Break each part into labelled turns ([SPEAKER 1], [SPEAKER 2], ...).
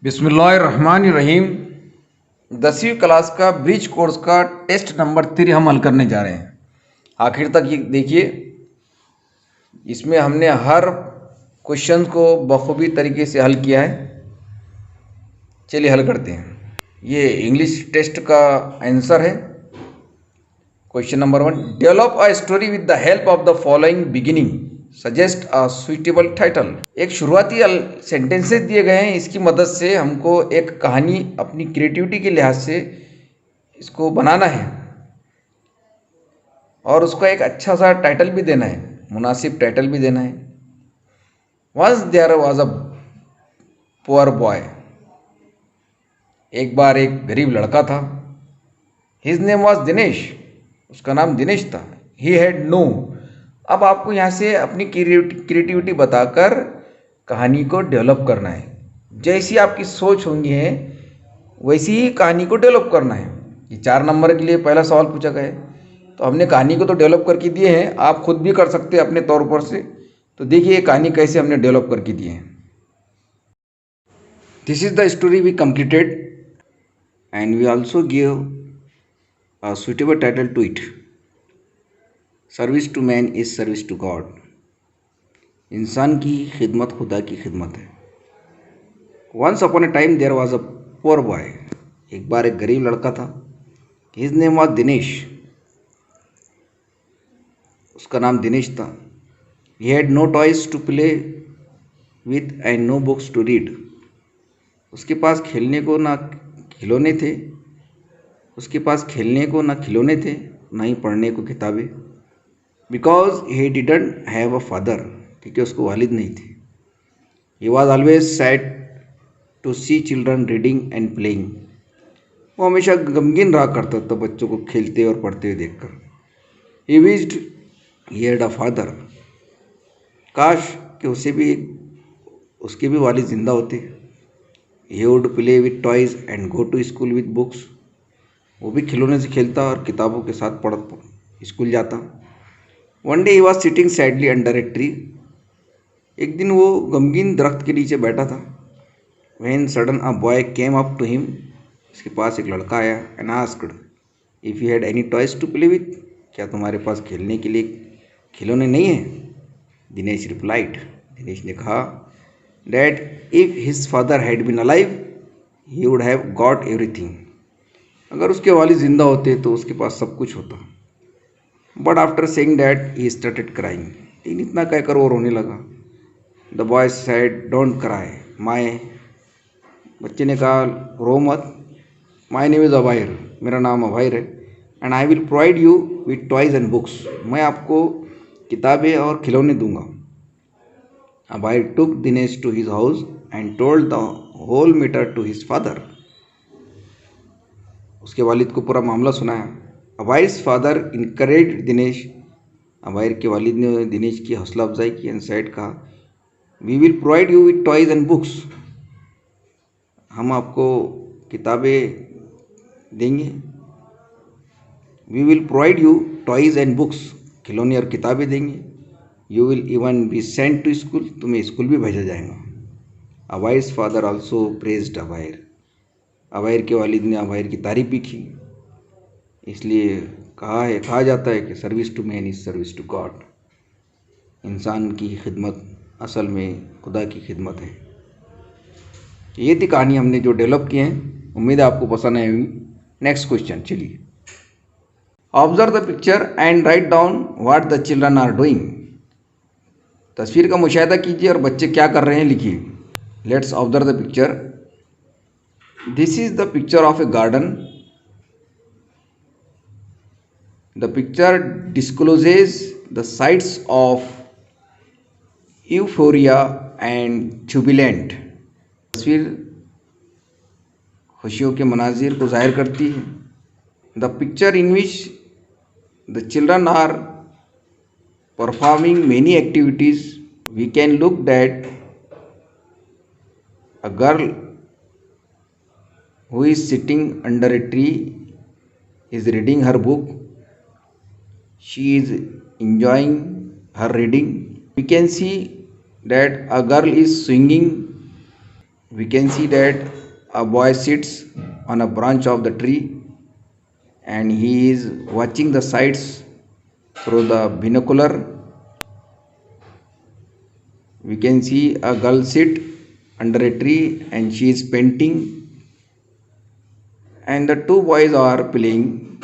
[SPEAKER 1] बिस्मिल्लाहिर्रहमानिर्रहीम। 10वीं क्लास का ब्रिज कोर्स का टेस्ट नंबर 3 हम हल करने जा रहे हैं। आखिर तक ये देखिए, इसमें हमने हर क्वेश्चन को बखूबी तरीके से हल किया है। चलिए हल करते हैं। ये इंग्लिश टेस्ट का आंसर है। Question number 1, develop a story with the help of the following beginning, suggest a suitable title. एक शुरुआती सेंटेंसेस दिए गए हैं, इसकी मदद से हमको एक कहानी अपनी क्रिएटिविटी के लिहाज से इसको बनाना है और उसको एक अच्छा सा टाइटल भी देना है, मुनासिब टाइटल भी देना है। Once there was a poor boy, एक बार एक गरीब लड़का था। हिज नेम वॉज दिनेश, उसका नाम दिनेश था। ही हैड नो, अब आपको यहाँ से अपनी क्रिएटिविटी बताकर कहानी को डेवलप करना है। जैसी आपकी सोच होंगी है वैसी ही कहानी को डेवलप करना है। ये 4 नंबर के लिए पहला सवाल पूछा गया है, तो हमने कहानी को तो डेवलप करके दिए हैं, आप खुद भी कर सकते हैं अपने तौर पर से। तो देखिए ये कहानी कैसे हमने डेवलप करके दिए हैं। This is the story we completed and we also give a suitable title to it. Service to man is service to God. इंसान की खिदमत खुदा की खिदमत है। Once upon a time there was a poor boy, एक बार एक गरीब लड़का था। हिज नेम वॉज दिनेश, उसका नाम दिनेश था। He had no toys to play with and no books to read, उसके पास खेलने को ना खिलौने थे, उसके पास खेलने को ना खिलौने थे ना ही पढ़ने को किताबें। Because he didn't have a father, क्योंकि उसको वालिद नहीं थे। He was always sad to see children reading and playing, वो हमेशा गमगीन रहा करता था बच्चों को खेलते और पढ़ते हुए देखकर। He wished he had a father, काश कि उसके भी वालिद जिंदा होते। He would play with toys and go to school with books, वो भी खिलौने से खेलता और किताबों के साथ पढ़ स्कूल जाता। One day he was sitting sadly under a tree, एक दिन वो गमगीन दरख्त के नीचे बैठा था। When sudden a boy came up to him, उसके पास एक लड़का आया and asked if you had any toys to play with, क्या तुम्हारे पास खेलने के लिए खिलौने नहीं हैं? दिनेश रिप्लाइड, दिनेश ने कहा that if his father had been alive he would have got everything, अगर उसके वालिद जिंदा होते तो उसके पास सब कुछ होता। But after saying that he started crying, लेकिन इतना कहकर वो रोने लगा। The boy said don't cry my, बच्चे ने कहा रो मत, माई नेम इज़ अबायर, मेरा नाम अबायर है। And I will provide you with toys and books, मैं आपको किताबें और खिलौने दूंगा। अबायर took Dinesh to his house and told the whole matter to his father, उसके वालिद को पूरा मामला सुनाया। अबायर्स फादर इनकरेज्ड दिनेश, अबायर के वालिद ने दिनेश की हौसला अफजाई की एंड सेड, कहा we will provide you with toys and books, हम आपको किताबें देंगे। We will provide you toys and books, खिलौने और किताबें देंगे। You will even be sent to school, तुम्हें स्कूल भी भेजा जाएगा। Abayer's father also praised Abayer, Abayer के वालिद ने अबायर की तारीफ भी की। इसलिए कहा जाता है कि service to man is service to God, इंसान की खिदमत असल में खुदा की खिदमत है। ये थी कहानी हमने जो डेवलप की है, उम्मीद है आपको पसंद आई होगी। नेक्स्ट क्वेश्चन, चलिए। Observe the picture and write down what the children are doing, तस्वीर का मुशाहिदा कीजिए और बच्चे क्या कर रहे हैं लिखिए। Let's observe the picture. This is the picture of A garden. The picture discloses the sights of euphoria and jubilant, तस्वीर खुशियों के मनाजिर को जाहिर करती है। The picture in which the children are performing many activities, we can look that a girl who is sitting under a tree is reading her book. She is enjoying her reading. We can see that a girl is swinging we can see that a boy sits on a branch of the tree and he is watching the sights through the binocular. We can see a girl sit under a tree and she is painting, and the two boys are playing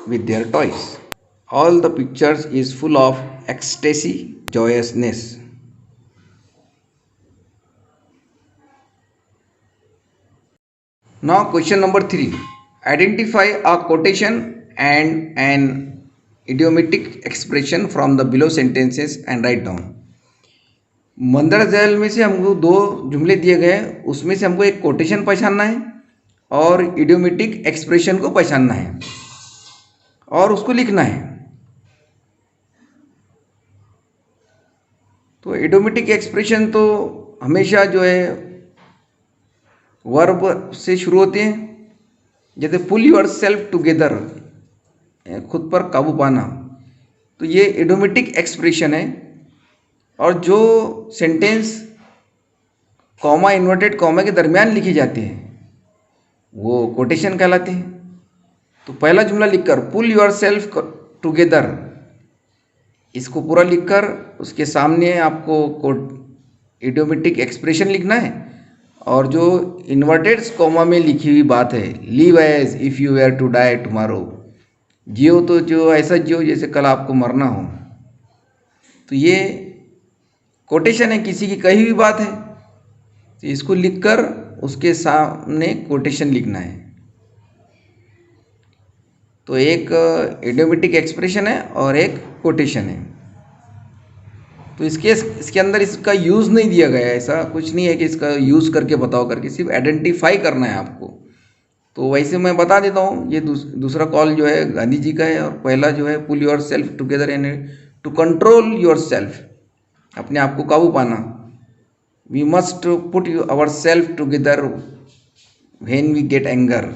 [SPEAKER 1] with their toys. All the pictures is full of ecstasy, joyousness. Now question number 3. Identify a quotation and an idiomatic expression from the below sentences and write down. मंदर gel में से हमको 2 जुमले दिए गए हैं, उसमें से हमको एक कोटेशन पहचानना है और इडियोमेटिक एक्सप्रेशन को पहचानना है और उसको लिखना है। तो इडियोमेटिक एक्सप्रेशन तो हमेशा जो है वर्ब से शुरू होते हैं, जैसे पुल योर सेल्फ टुगेदर, खुद पर काबू पाना, तो ये इडियोमेटिक एक्सप्रेशन है। और जो सेंटेंस कॉमा, इन्वर्टेड कॉमा के दरमियान लिखी जाती है वो कोटेशन कहलाते हैं। तो पहला जुमला लिखकर पुल योर सेल्फ टुगेदर, इसको पूरा लिखकर उसके सामने आपको इडियोमेटिक एक्सप्रेशन लिखना है। और जो इन्वर्टेड कॉमा में लिखी हुई बात है, live as if you were to die tomorrow, जियो तो जो ऐसा जियो जैसे कल आपको मरना हो, तो ये कोटेशन है, किसी की कही हुई बात है, तो इसको लिखकर उसके सामने कोटेशन लिखना है। तो एक इडियोमेटिक एक्सप्रेशन है और एक कोटेशन है। तो इसके अंदर इसका यूज़ नहीं दिया गया है, ऐसा कुछ नहीं है कि इसका यूज़ करके बताओ करके, सिर्फ आइडेंटिफाई करना है आपको। तो वैसे मैं बता देता हूँ, ये दूसरा कॉल जो है गांधी जी का है और पहला जो है पुल योर सेल्फ टुगेदर यानी टू कंट्रोल योर सेल्फ, अपने आप को काबू पाना। We must put ourself together when we get anger,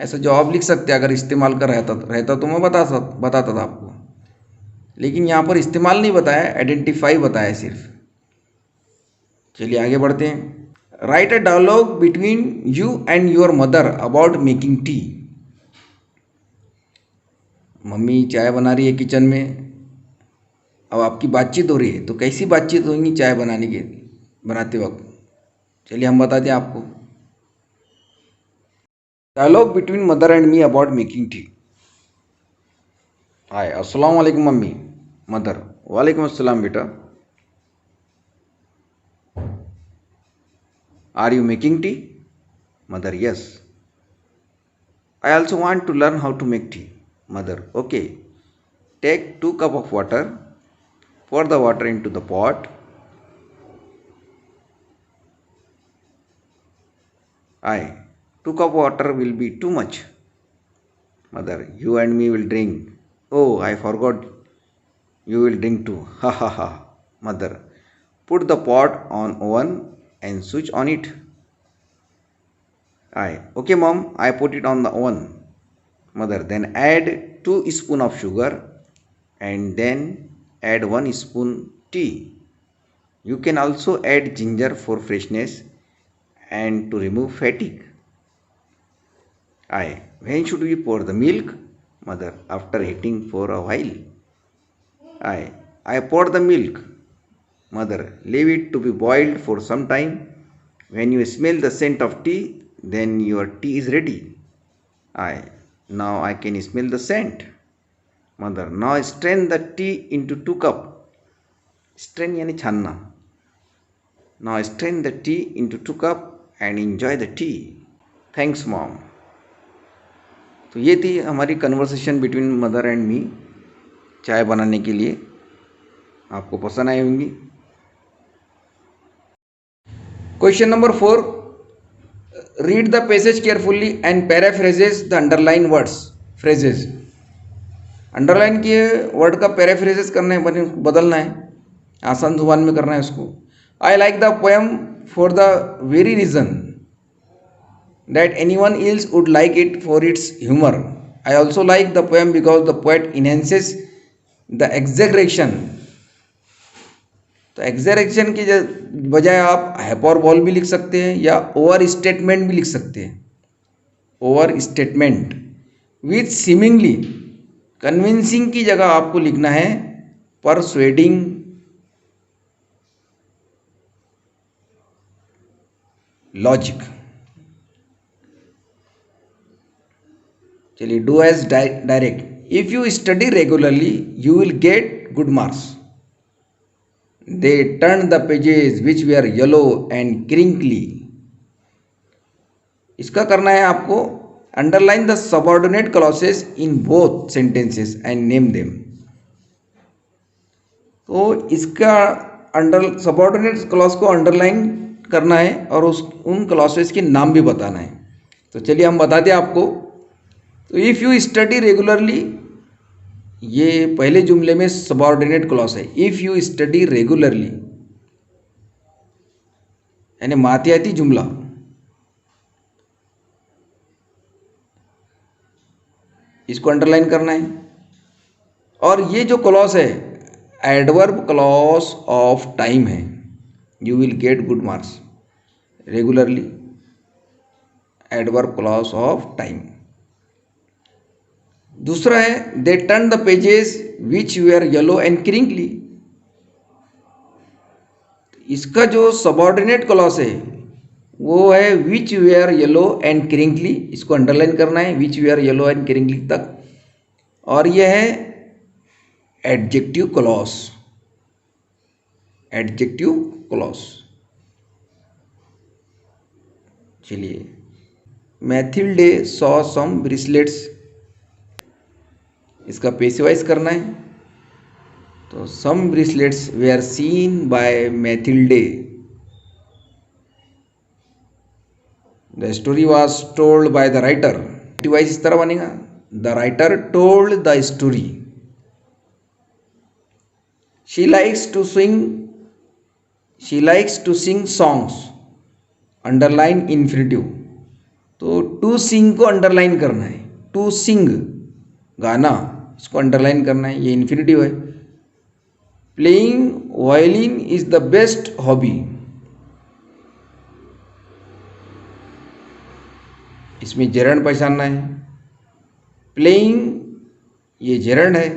[SPEAKER 1] ऐसा जवाब लिख सकते हैं। अगर इस्तेमाल कर रहता तो मैं बताता था आपको, लेकिन यहाँ पर इस्तेमाल नहीं बताया, आइडेंटिफाई बताया सिर्फ। चलिए आगे बढ़ते हैं। Write a dialogue between you and your mother about making tea. Mummy चाय बना रही है किचन में, अब आपकी बातचीत हो रही है, तो कैसी बातचीत होगी चाय बनाते वक्त, चलिए हम बताते हैं आपको। Dialogue between mother and me about making tea. Hi, अस्सलाम वालेकुम मम्मी। मदर, वालेकुम अस्सलाम बेटा। Are you making tea? Mother, yes. I also want to learn how to make tea. Mother, okay. Take 2 cups of water. Pour the water into the pot. Aye, 2 cups water will be too much. Mother, you and me will drink. Oh, I forgot. You will drink too. Ha ha ha. Mother, put the pot on oven and switch on it. Aye, okay mom, I put it on the oven. Mother, then add 2 spoons of sugar and then add 1 spoon tea. You can also add ginger for freshness and to remove fatigue. Aye, when should we pour the milk? Mother, after heating for a while. Aye, I pour the milk. Mother, leave it to be boiled for some time. When you smell the scent of tea, then your tea is ready. Aye, now I can smell the scent. Mother, now strain the tea into 2 cups. Strain यानी छानना। Now strain the tea into 2 cups and enjoy the tea. Thanks mom. तो ये थी हमारी conversation between mother and me चाय बनाने के लिए। आपको पसंद आई होंगी। Question number 4, read the passage carefully and paraphrases the underline words phrases. Underline किए वर्ड का पैराफ्रेजेस करना है, बदलना है, आसान जुबान में करना है उसको। I like the poem for the very reason that anyone else would like it for its humour. I also like the poem because the poet enhances the exaggeration तो एग्जैक्शन की बजाय आप हाइपरबोल भी लिख सकते हैं या ओवर स्टेटमेंट भी लिख सकते हैं। Overstatement with seemingly, convincing की जगह आपको लिखना है परसुएडिंग, लॉजिक। चलिए, do as direct. If you study regularly you will get good marks. They turn the pages which were yellow and crinkly. इसका करना है आपको underline the subordinate clauses in both sentences and name them. तो इसका subordinate clause को underline करना है और उन क्लॉसेस के नाम भी बताना है। तो चलिए हम बता दें आपको। तो इफ़ यू स्टडी रेगुलरली, ये पहले जुमले में सबऑर्डिनेट क्लॉज है। इफ़ यू स्टडी रेगुलरली यानी मातियाती जुमला। इसको अंडरलाइन करना है। और ये जो क्लॉज है एडवर्ब क्लॉज ऑफ टाइम है। You will get good marks, regularly, adverb clause of time. दूसरा है they turn the pages which were yellow and crinkly. इसका जो सबऑर्डिनेट क्लॉज है वो है which were yellow and crinkly. इसको अंडरलाइन करना है, which were yellow and crinkly तक। और यह है एडजेक्टिव क्लॉज। Adjective clause. चलिए, मैथिल्डे सॉ सम ब्रेसलेट्स, इसका पेसिवाइज करना है। तो सम bracelets were seen by Mathilde. The story was told by the writer. डिवाइस इस तरह बनेगा, the writer told the story. She likes to sing songs, underline infinitive. तो टू सिंग को अंडरलाइन करना है। टू सिंग, गाना, इसको अंडरलाइन करना है, ये इन्फिनिटिव है। Playing violin is the best hobby. इसमें जेरंड पहचानना है। प्लेइंग, ये जेरंड है।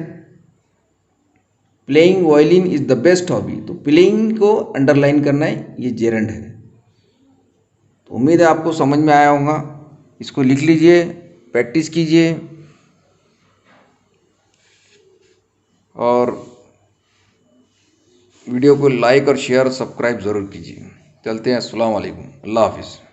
[SPEAKER 1] Playing violin is the best hobby, तो प्लेइंग को अंडरलाइन करना है, ये जेरंड है। तो उम्मीद है आपको समझ में आया होगा। इसको लिख लीजिए, प्रैक्टिस कीजिए और वीडियो को लाइक और शेयर सब्सक्राइब ज़रूर कीजिए। चलते हैं, अस्सलाम वालेकुम, अल्लाह हाफिज़।